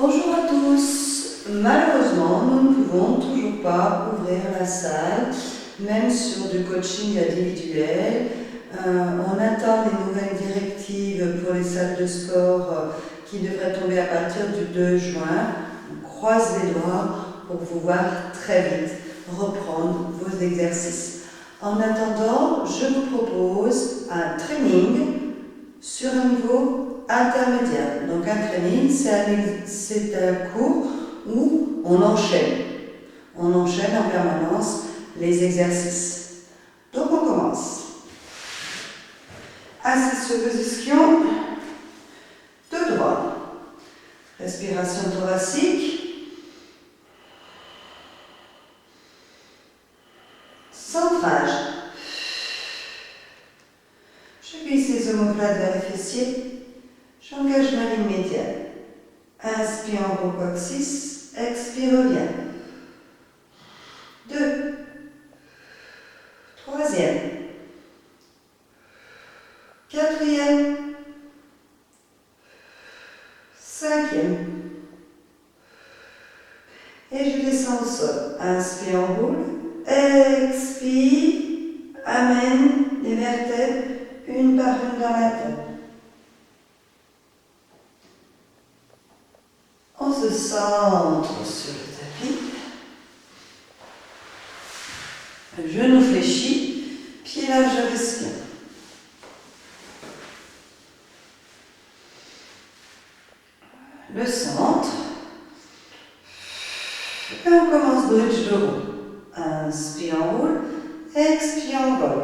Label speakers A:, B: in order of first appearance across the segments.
A: Bonjour à tous. Malheureusement, nous ne pouvons toujours pas ouvrir la salle, même sur du coaching individuel. On attend les nouvelles directives pour les salles de sport qui devraient tomber à partir du 2 juin. On croise les doigts pour pouvoir très vite reprendre vos exercices. En attendant, je vous propose un training sur un niveau intermédiaire. Donc un training, c'est un cours où on enchaîne. On enchaîne en permanence les exercices. Donc on commence. Assis sur position de droit. Respiration thoracique. Centrage. Je glisse les omoplates vers les fessiers. J'engage ma ligne médiane. Inspire en haut coccyx, expire reviens. 2. Troisième. Quatrième. Cinquième. Et je descends au sol. Inspire en boule. Expire. Amène les vertèbres une par une dans la tête. On se centre sur le tapis. Genou fléchi, pied large risqué. Le centre. Et on commence bridge de roue. Inspire en roule, expire en vol.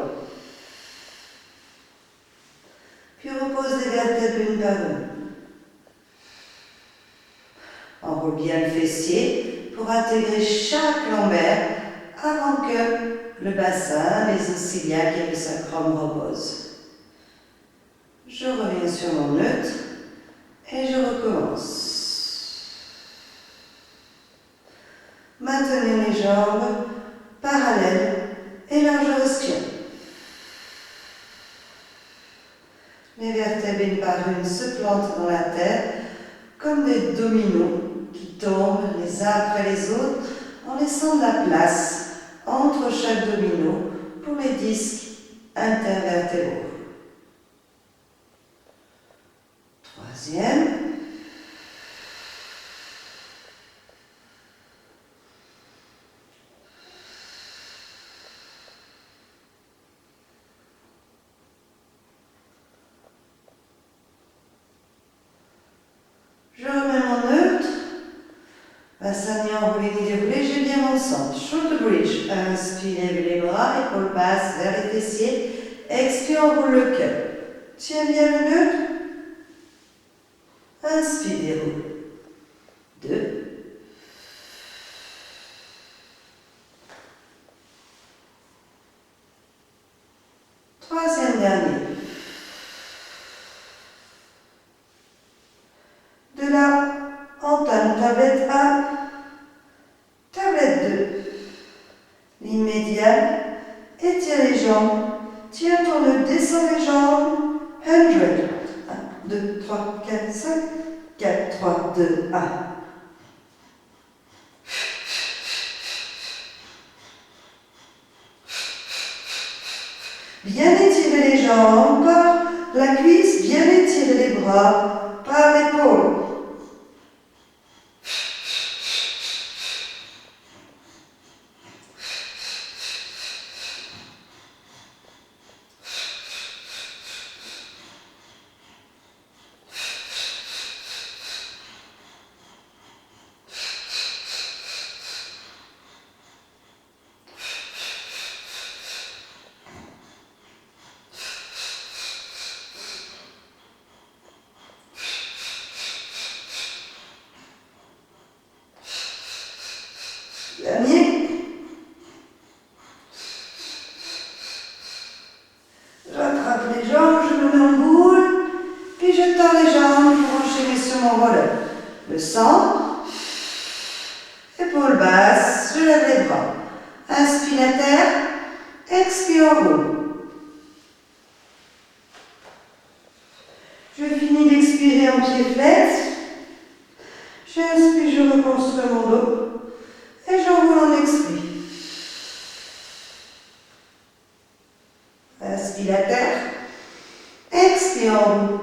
A: Puis repose les vertèbres une par une. Enroule bien le fessier pour intégrer chaque lombaire avant que le bassin, les os iliaques et le sacrum reposent. Je reviens sur mon neutre et je recommence. Maintenez les jambes parallèles et large ischio. Les vertèbres une par une se plantent dans la terre comme des dominos qui tombent les uns après les autres en laissant de la place entre chaque domino pour les disques intervertébraux. Troisième. Je remets mon neutre. Bassin ni enroulé ni déroulé, j'ai bien mon centre. Shoulder bridge. Inspire, lève les bras, épaules basses vers les fessiers. Expire, enroule le cœur. Tiens bien le neutre. Inspire, déroule. 2. Troisième dernier. De là, entame tablette 1, tablette 2. Ligne médiane, étire les jambes, tiens ton nœud, descends les jambes, 100. 1, 2, 3, 4, 5, 4, 3, 2, 1. Bien étirer les jambes par la cuisse, bien étirer les bras par l'épaule. Dernier. J'attrape les jambes, je me mets en boule, puis je tends les jambes pour enchaîner sur mon volet. Le centre, épaules basses, je lève les bras. Inspire la terre, expire en boule. Je finis d'expirer en pied flex. J'inspire, je reconstruis mon dos et j'enroule en expire. Inspire la terre, expire en haut.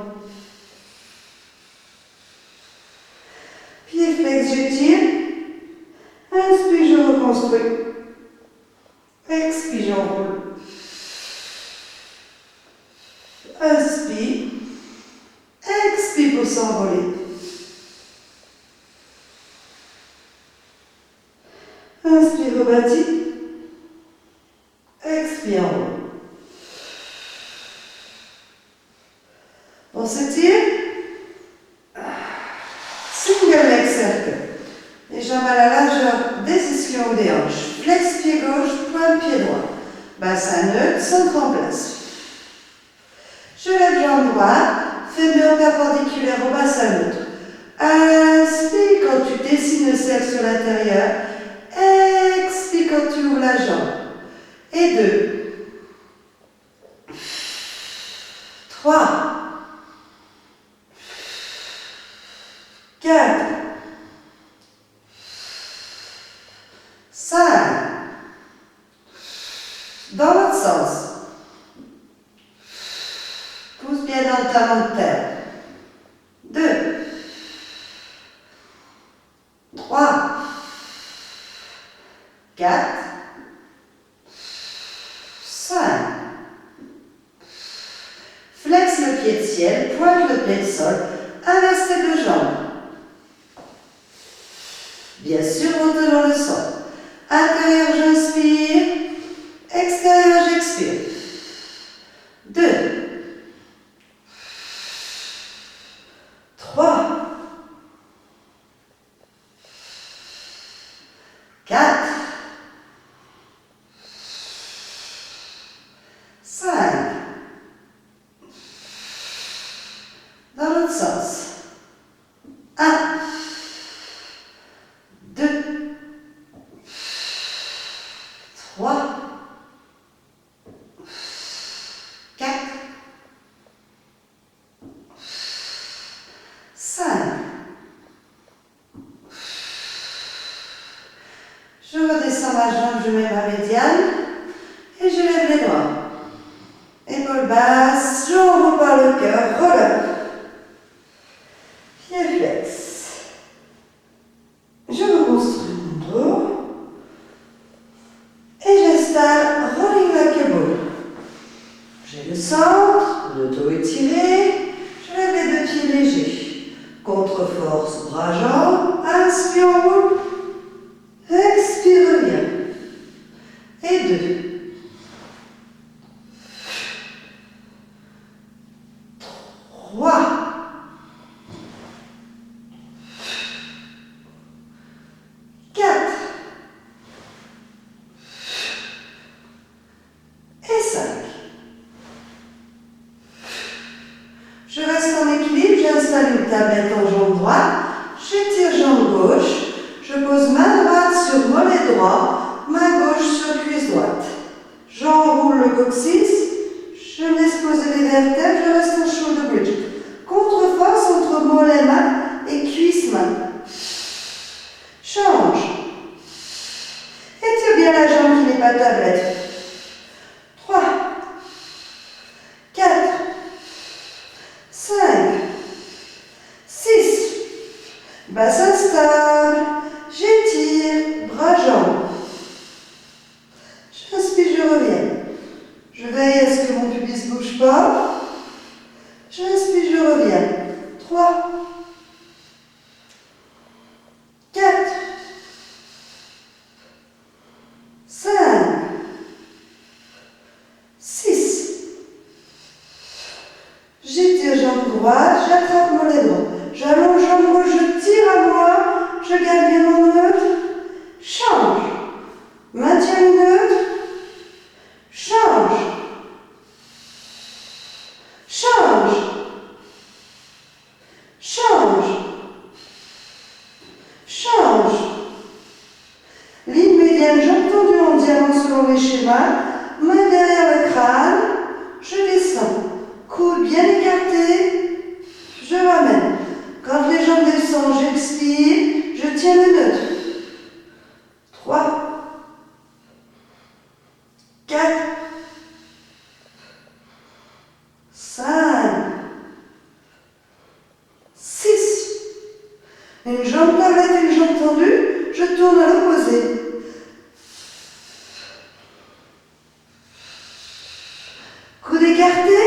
A: Pied flex, je tire. Inspire, je reconstruis. Expire, j'enroule. Inspire. Expire pour s'envoler. Inspire, rebâtis. Expire, enroule. On s'étire. Single leg circle. Les jambes à la largeur des ischions ou des hanches. Flex pied gauche, pointe pied droit. Bassin neutre, centre en place. Je lève jambe droite, fémur perpendiculaire au bassin neutre. Inspire quand tu dessines le cercle sur l'intérieur. Expire quand tu ouvres la jambe. Et 2. 3. 4. 5. Dans l'autre sens. Pousse bien dans le talon de terre. 2. 3. 4. 5. Flex le pied de ciel, pointe le pied de sol, inverse tes deux jambes. Bien sûr, retenons le sol. Intérieur, j'inspire. Extérieur, j'expire. 2. 3. 4. 5. Dans l'autre sens. 1. 2. 3. 4. 5. Je redescends ma jambe, je mets ma médiane et je lève les bras. Épaules basses, je enroule par le cœur, relève. Pied flex. Je reconstruis mon dos et j'installe rolling like a ball. J'ai le centre, le dos étiré, je lève les deux pieds légers. Contre-force, bras, jambes, inspire, enroule, expire, reviens. Et 2. 3. 4. Et 5. Je reste en équilibre, j'installe une tablette en jambe droite, j'étire jambe gauche, je pose main droite sur mollet droit, main gauche sur cuisse droite. J'enroule le coccyx, je laisse poser les vertèbres, je reste en shoulder bridge. Contre-force entre mollet main et cuisse main. Change. Étire bien la jambe qui n'est pas tablette. 3. 4. 5. 6. Bassin stable. J'étire. Bras, jambes. J'inspire, je reviens. Je veille à ce que mon pubis ne bouge pas. J'inspire, je reviens. 3. 4. 5. 6. J'étire jambe droite, j'attrape mollet droit. J'allonge jambe gauche, je tire à moi, je garde bien mon neutre. Change. Maintiens le neutre. Change. Change. Change. Change. Ligne médiane, jambe tendue en diamant selon les schémas. Main derrière le crâne. Je descends. Coude bien écarté. Je ramène. Quand les jambes descendent, j'expire. Une jambe tablette, une jambe tendue, je tourne à l'opposé. Coude écarté,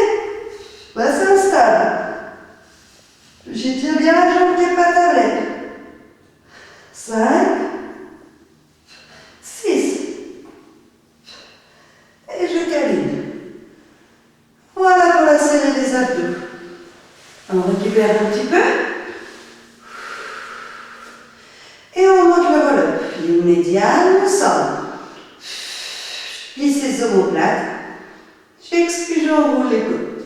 A: bassin stable. J'étire bien la jambe qui n'est pas tablette. 5, 6. Et je câline. Voilà pour la série des abdos. On récupère un petit peu. Et on monte le roll-up. Ligne médiane, centre. Je glisse les omoplates. J'expire, j'enroule les côtes.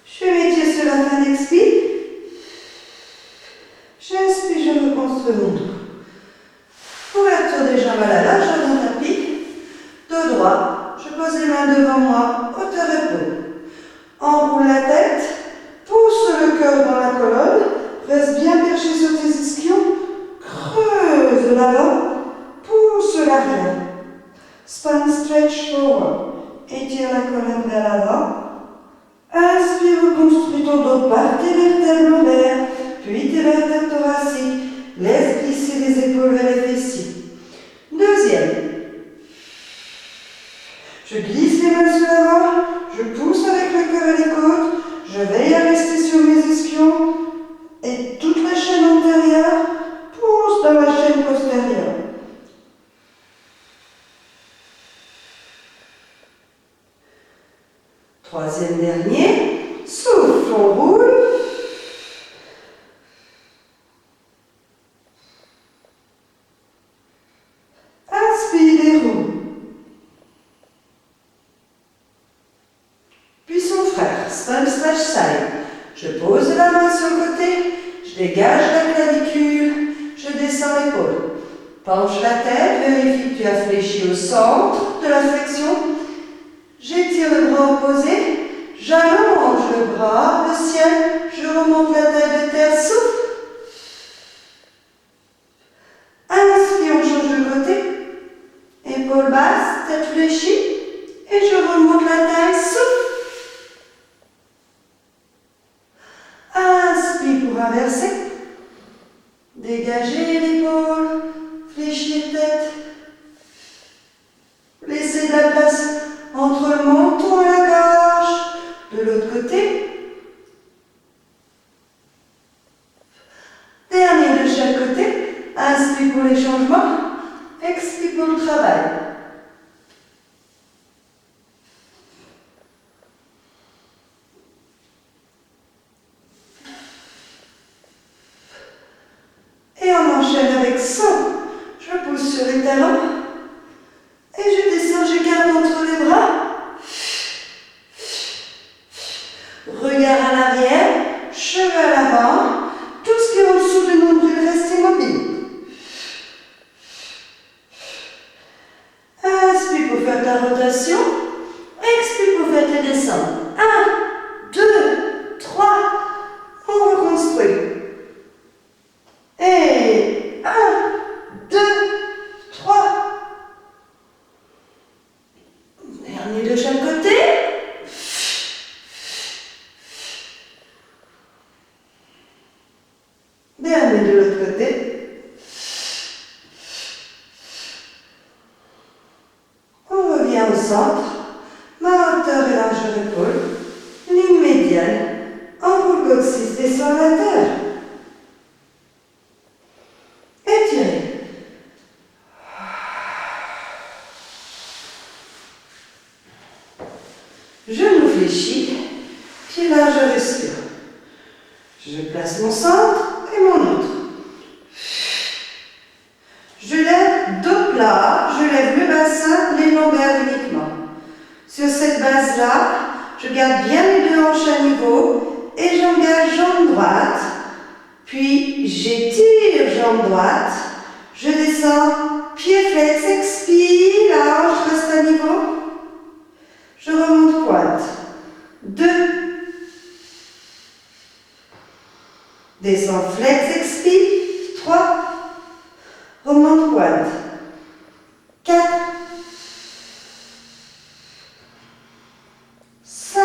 A: Je m'étire sur la fin d'expire. J'inspire, je reconstruis mon dos. Ouverture des jambes à la largeur d'un tapis. Dos droit. Je pose les mains devant moi, hauteur épaule. Enroule la tête. Pousse le cœur dans la colonne. Reste bien perché sur tes ischions. Creuse l'avant. Pousse l'arrière. Spine stretch forward. Étire la colonne vers l'avant. Inspire, reconstruis ton dos par tes vertèbres lombaires, puis tes vertèbres thoraciques. Laisse glisser les épaules vers les fessiers. Deuxième. Je glisse les mains sur l'avant. Je pousse avec le cœur et les côtes. Je veille à rester sur mes ischions. Et toute la chaîne antérieure pousse dans la chaîne postérieure. Troisième dernier, souffle, on roule. Inspire, déroule. Puis son frère, spine slash side. Je pose la main sur le côté, je dégage la clavicule, je descends l'épaule. Penche la tête, vérifie que tu as fléchi au centre de la flexion. J'étire le bras opposé, j'allonge le bras, le ciel, je remonte la tête de terre, souffle. Inspire, on change de côté. Épaule basse, tête fléchie, et je remonte la taille, souffle. Inspire pour inverser. Dégager l'épaule, fléchir tête. Laissez de la place entre le menton et la gorge. De l'autre côté. Dernier de chaque côté. Inspire pour les changements. Expire pour le travail. Et on enchaîne avec 100. Je pousse sur les talons. Et je descends, je garde entre les bras. Regard à l'arrière, cheveux à l'avant. Tout ce qui est en dessous du nombril reste immobile. Inspire pour faire ta rotation. Expire pour faire tes descentes. 1, 2, 3. On reconstruit. Et 1, 2, 3. Dernier de chaque côté. Dernier de l'autre côté. On revient au centre. Ma hauteur et largeur épaule. Ligne médiane. Enroule coccyx, descend la terre. Étirez. Genou fléchi, pied large, je respire. Je place mon centre et mon autre. Je lève dos plat, je lève le bassin, les lombaires uniquement. Sur cette base-là, je garde bien les deux hanches à niveau et j'engage jambe droite. Puis j'étire jambe droite, je descends, pied flex, expire, la hanche reste à niveau. Je remonte pointe. 2. Descends, flex, expire. 3. Remonte pointe. 4. 5.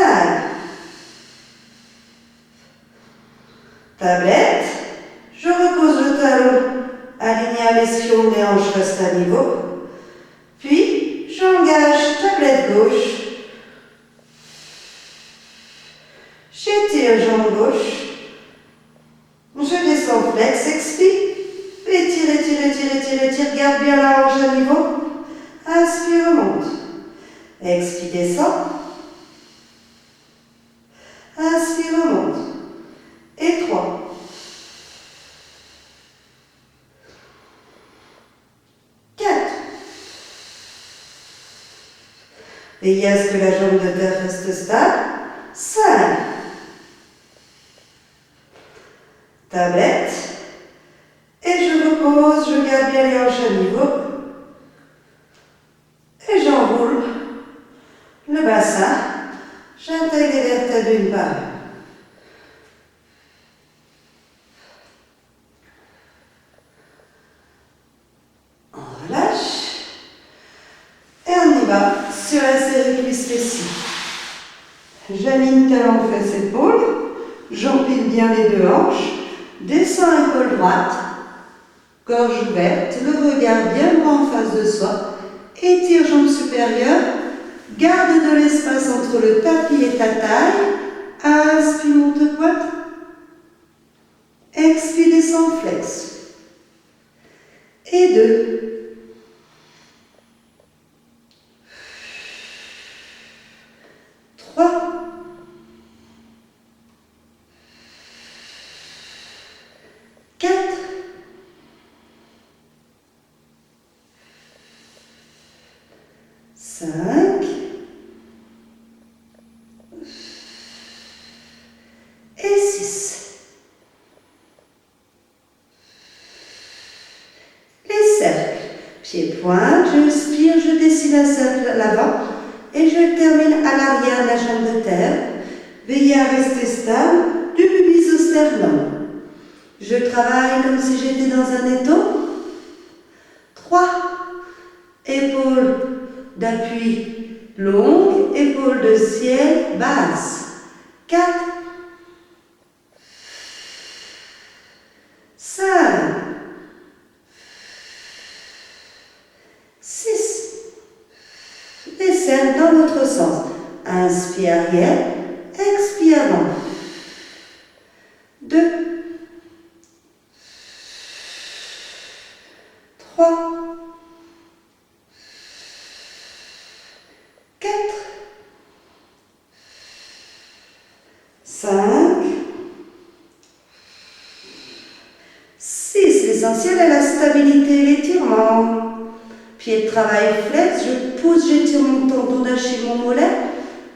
A: Tablette, je repose le talon, aligné à l'espion, les hanches restent à niveau. Puis, j'engage tablette gauche. J'étire jambe gauche. Je descends flex, expire. Étire, étire, étire, étire, étire. Garde bien la hanche à niveau. Inspire, remonte. Expire, descend. Inspire, remonte. Et 3. 4. Veillez à ce que la jambe de terre reste stable. 5. Tablette. Et je repose, je garde bien les hanches à niveau. Et j'enroule le bassin. J'intègre les vertèbres une par une. On relâche. Et on y va sur la série cuisse fessiers. J'aligne talon, fesse, épaule. J'empile bien les deux hanches. Descends épaule droite. Gorge ouverte. Le regard bien droit en face de soi. Étire jambe supérieure. Garde de l'espace entre le tapis et ta taille. Inspire, monte pointe. Expire, descend, flex. Et 2. 3. 4. 5. Et 6. Les cercles. Pied-pointe, je inspire, je dessine un cercle à l'avant et je termine à l'arrière de la jambe de terre. Veillez à rester stable, du pubis au sternum. Je travaille comme si j'étais dans un étau. 3. Épaules d'appui longue, épaules de ciel basse. 4. 5. 6. Les cercles dans l'autre sens. Inspire arrière, expire avant. 2. 3. 4. 5. 6. L'essentiel est la stabilité et l'étirement. Pied de travail flex, je pousse, j'étire mon tendon d'Achille, mon mollet,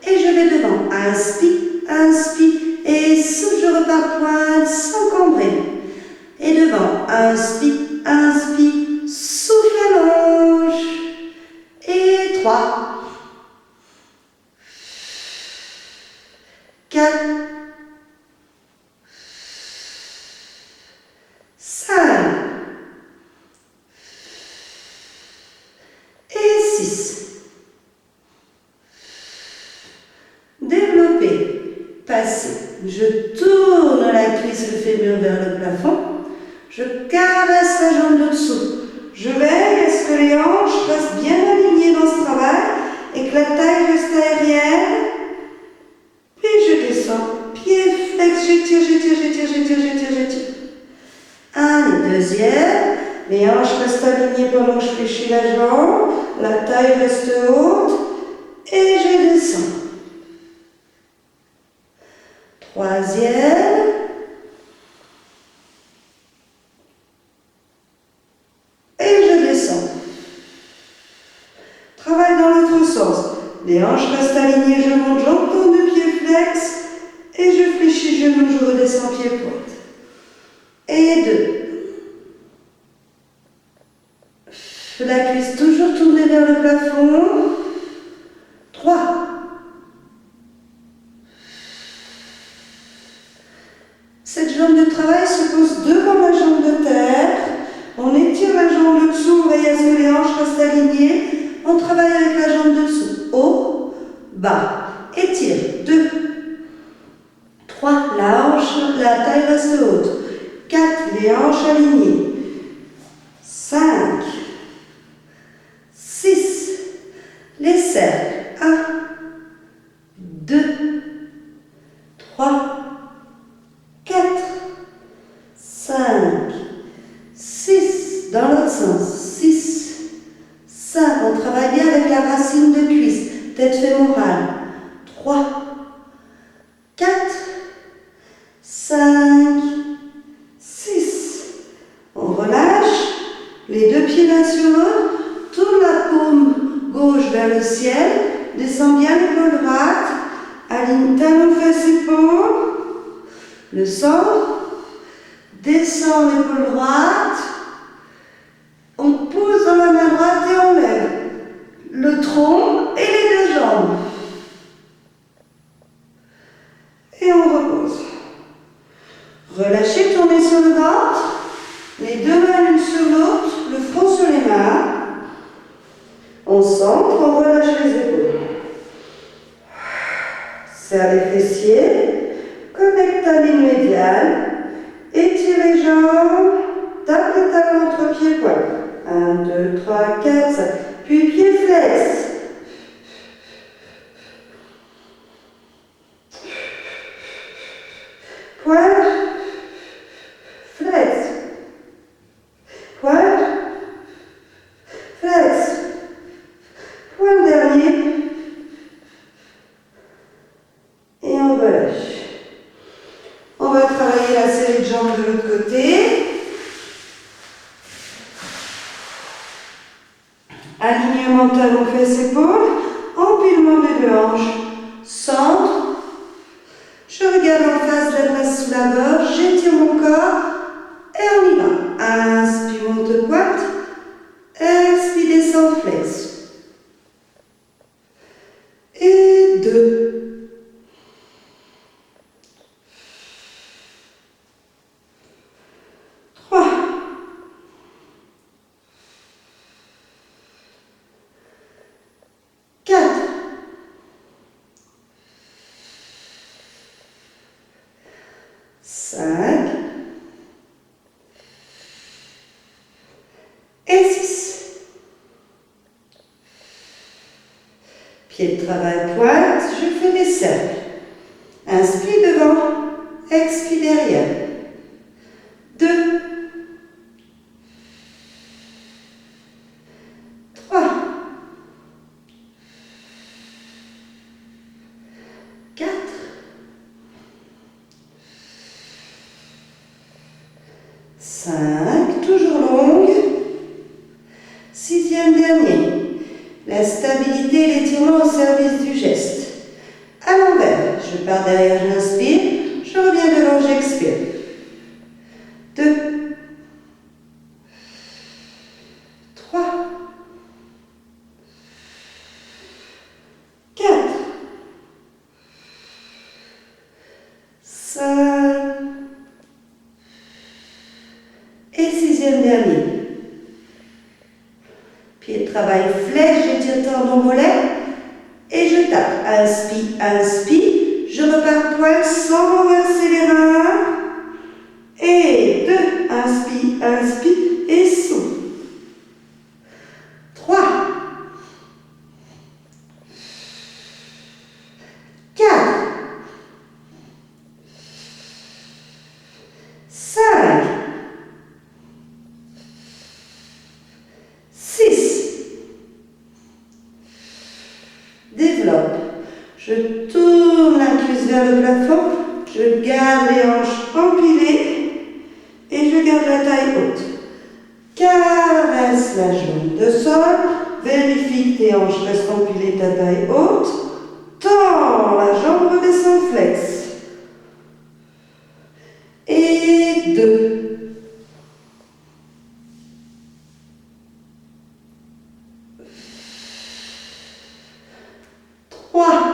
A: et je vais devant. Inspire, inspire, et souffle, je repars pointe sans cambrer. Et devant, inspire, inspire, souffle, allonge. Et 3. 4. 5. Et 6. Développer, passer. Je tourne la cuisse, le fémur vers le plafond. Je caresse la jambe de dessous. Je veille à ce que les hanches restent bien alignées dans ce travail et que la taille reste aérienne. Puis je descends. Pied flex, j'étire, j'étire, j'étire, j'étire, j'étire, j'étire. 1 et 2e. Les hanches restent alignées pendant que je fléchis la jambe. La taille reste haute. Et je descends. 3e. Et je descends. Travaille dans l'autre sens. Les hanches restent alignées, je monte, j'entends de pied flex. Et je fléchis genou, je redescends pied pointe. Et 2. La cuisse toujours tournée vers le plafond. 3. Cette jambe de travail se pose devant la jambe de terre. On étire la jambe de dessous, on veille à ce que les hanches restent alignées. On travaille avec la jambe de dessous. Haut, bas. Étire. 2. 3. La
B: la taille reste haute. 4, les hanches alignées. 5, 6, les cercles. 1, 2, 3, 4, 5, 6, dans l'autre sens. 6, 5, on travaille bien avec la racine de cuisse, tête fémorale. 3, 4, 5, 6. On relâche, les deux pieds l'un sur l'autre, tourne la paume gauche vers le ciel, descend bien l'épaule droite, aligne talon, fesses, épaules, le centre, descend l'épaule droite, on pose dans la main droite et on lève le tronc et les deux jambes. Et on repose. Relâchez, tournez sur le ventre, les deux mains l'une sur l'autre, le front sur les mains. On centre, on relâche les épaules. Serre les fessiers, connecte ta ligne médiane, étire les jambes, tape les talons entre pieds et poings. 1, 2, 3, 4, 5. Puis pied flex. Pointe, flex. Pointe, flex. Point dernier. Et on relâche. On va travailler la série de jambes de l'autre côté. Alignement talon, fesses, épaules. Empilement des deux hanches. Centre. Je regarde en face la place sous la gorge. J'étire mon corps. Et on y va. Inspire, monte pointe. Expire, descend, flex. Et 2. 3. 4. 5. Et 6. Pied de travail pointe, je fais des cercles. Inspire devant, expire derrière. 2. 3. 4. 5, toujours longue. 6e dernier. La stabilité et l'étirement au service du geste. À l'envers, je pars derrière, j'inspire, je reviens devant, j'expire. 2. 3. 4. 5. Et 6e dernier. Pied de travail flèche, j'étire tendon mollet et je tape. Inspire, inspire. Je repars pointe sans renverser les reins. Et 2. Inspire, inspire et souffle. 3. 4. 5. 6. Développe. Je tourne la cuisse vers le plafond. Je garde les hanches empilées et je garde la taille haute. Caresse la jambe de sol. Vérifie que tes hanches restent empilées, ta taille haute. Tends la jambe, redescend, flex. Et 2. 3.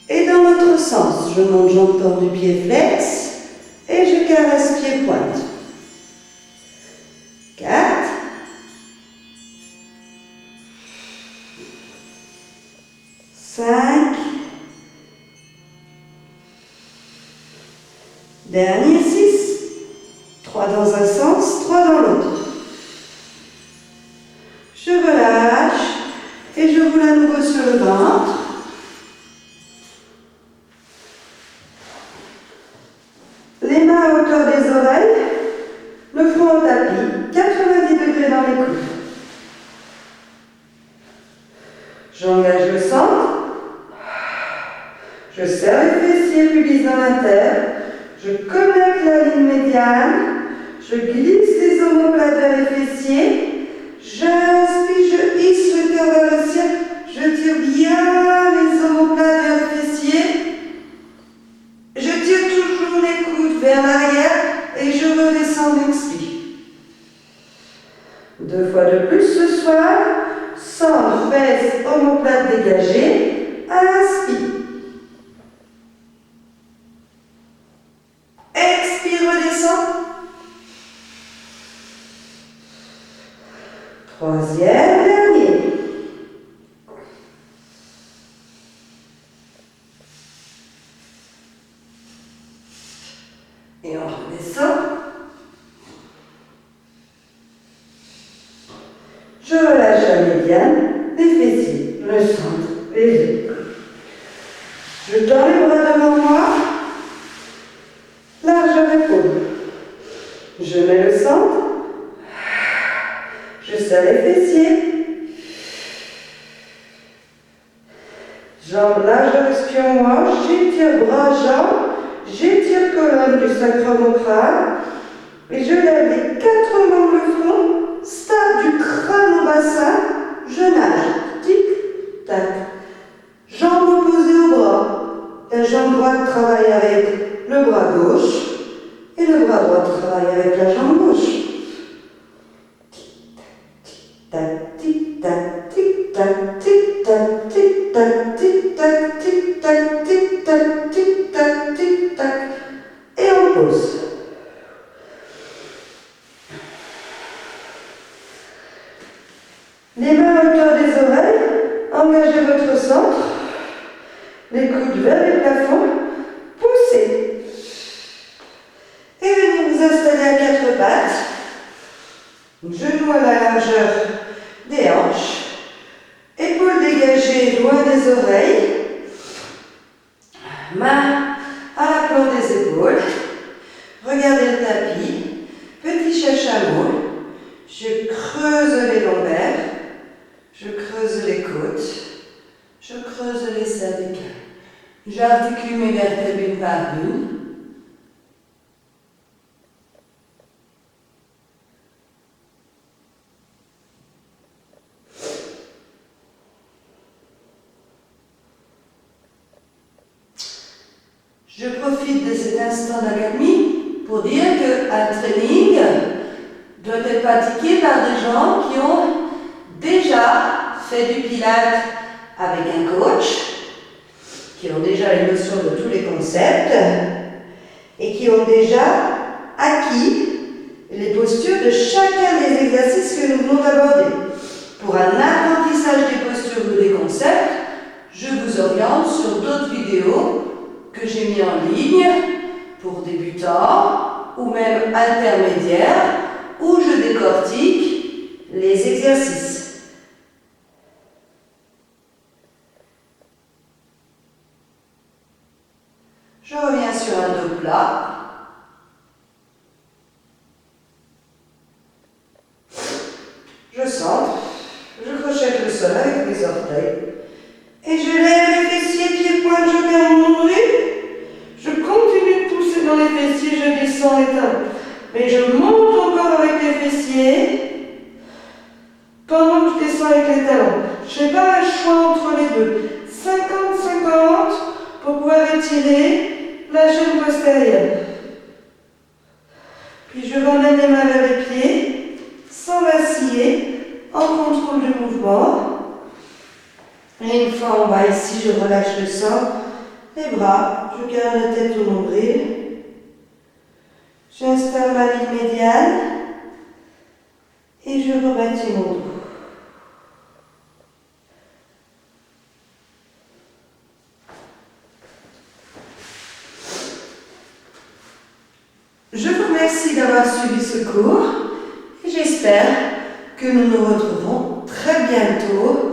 B: Et dans l'autre sens, je monte jambe tendue, pied flex et je caresse pied pointe. 4. Dernier 6. 3 dans un sens, 3 dans l'autre. Je relâche et je roule à nouveau sur le ventre. Les mains à hauteur des oreilles, le front au tapis, 90 degrés dans les coudes. J'engage le centre. Je serre les fessiers, pubis dans l'inter. Je connecte la ligne médiane. Je glisse les omoplates vers les fessiers. J'inspire, je hisse le cœur vers le ciel. Je tire bien les omoplates vers les fessiers. Je tire toujours les coudes vers l'arrière et je redescends, expire. 2 fois de plus ce soir. Centre, fesses, omoplate dégagée. Inspire. Expire, redescend. 3e, dernier. Et on redescend. Je relâche la médiane, les fessiers, le centre, les épaules. Je tends les bras devant moi. Largeur épaule. Je mets le centre. Je serre les fessiers. Jambes larges de l'espion-moi. J'étire bras, jambes. J'étire colonne du sacrum au crâne. Et je lève les 4 membres le front. Start du crâne au bassin. Je nage. Tic, tac. Jambes opposées au bras. La jambe droite travaille avec le bras gauche. Et le bras droit travaille avec la jambe gauche. Tic-tac, tic-tac, tic-tac, tic-tac, tic-tac, tic-tac, tic-tac, tic-tac, tic-tac, tic-tac. Et on pose. Les mains à hauteur des oreilles, engagez votre centre. Les coudes vers les plafonds. Poussez. Et venez vous installer à 4 pattes. Genoux à la largeur des hanches. Épaules dégagées loin des oreilles. Mains à la plante des épaules. Regardez le tapis. Petit chachamoule. Je creuse les lombaires. Je creuse les côtes. Je creuse les cervicales. J'articule mes vertèbres une par une. Je profite de cet instant d'accalmie pour dire qu'un training doit être pratiqué par des gens qui ont déjà fait du pilates avec un coach, qui ont déjà une notion de tous les concepts et qui ont déjà acquis les postures de chacun des exercices que nous venons d'aborder. Pour un apprentissage des postures ou des concepts, je vous oriente sur d'autres vidéos que j'ai mis en ligne pour débutants ou même intermédiaires où je décortique les exercices. Je reviens sur un dos plat. Je centre, je crochette le sol avec mes orteils et je lève les fessiers, pieds, pointes, je garde mon nombril. Je continue de pousser dans les fessiers, je descends les talons. Mais je monte encore avec les fessiers pendant que je descends avec les talons. Je ne fais pas un choix entre les deux. 50-50 pour pouvoir étirer la chaîne postérieure. Puis je ramène les mains vers les pieds sans vaciller, en contrôle du mouvement. Et une fois en bas ici, je relâche le sang. Les bras, je garde la tête au nombril. J'installe ma ligne médiane et je rebâtis mon dos. merci d'avoir suivi ce cours et j'espère que nous nous retrouverons très bientôt